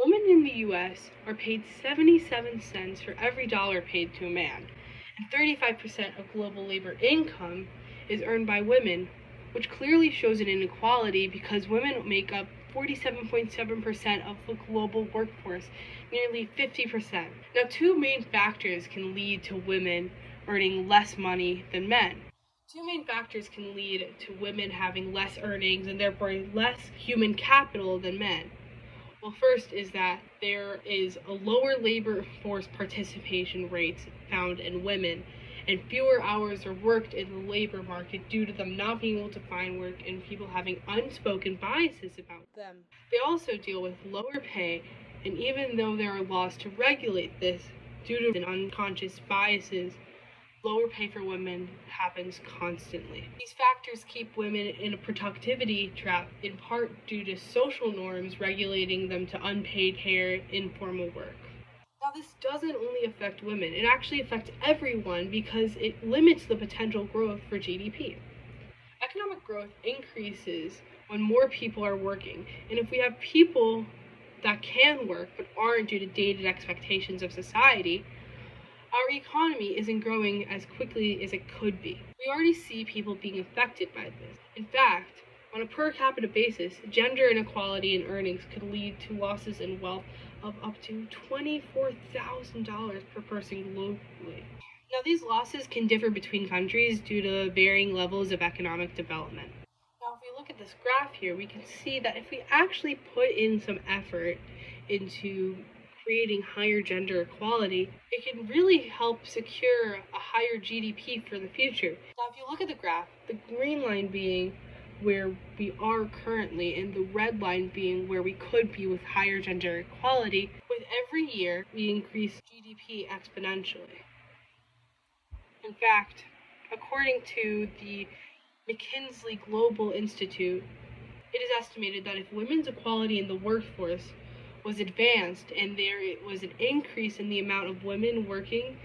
Women in the US are paid 77 cents for every dollar paid to a man, and 35% of global labor income is earned by women, which clearly shows an inequality because women make up 47.7% of the global workforce, nearly 50%. Now, two main factors can lead to women earning less money than men. Two main factors can lead to women having less earnings and therefore less human capital than men. Well, first is that there is a lower labor force participation rate found in women, and fewer hours are worked in the labor market due to them not being able to find work and people having unspoken biases about them. They also deal with lower pay, and even though there are laws to regulate this, due to unconscious biases, lower pay for women happens constantly. These factors keep women in a productivity trap, in part due to social norms regulating them to unpaid hair, informal work. Now, this doesn't only affect women, it actually affects everyone because it limits the potential growth for GDP. Economic growth increases when more people are working, and if we have people that can work but aren't due to dated expectations of society, our economy isn't growing as quickly as it could be. We already see people being affected by this. In fact, on a per capita basis, gender inequality in earnings could lead to losses in wealth of up to $24,000 per person globally. Now, these losses can differ between countries due to varying levels of economic development. Now, if we look at this graph here, we can see that if we actually put in some effort into creating higher gender equality, it can really help secure a higher GDP for the future. Now, if you look at the graph, the green line being where we are currently and the red line being where we could be with higher gender equality, with every year we increase GDP exponentially. In fact, according to the McKinsey Global Institute, it is estimated that if women's equality in the workforce was advanced and there was an increase in the amount of women working,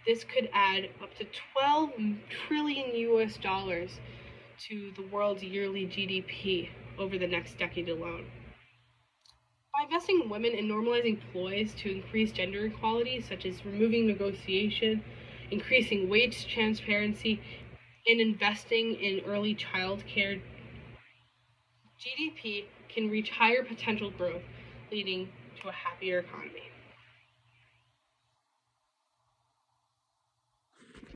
this could add up to 12 trillion US dollars to the world's yearly GDP over the next decade alone. By investing in women and normalizing ploys to increase gender equality, such as removing negotiation, increasing wage transparency, and investing in early child care, GDP can reach higher potential growth, leading to a happier economy.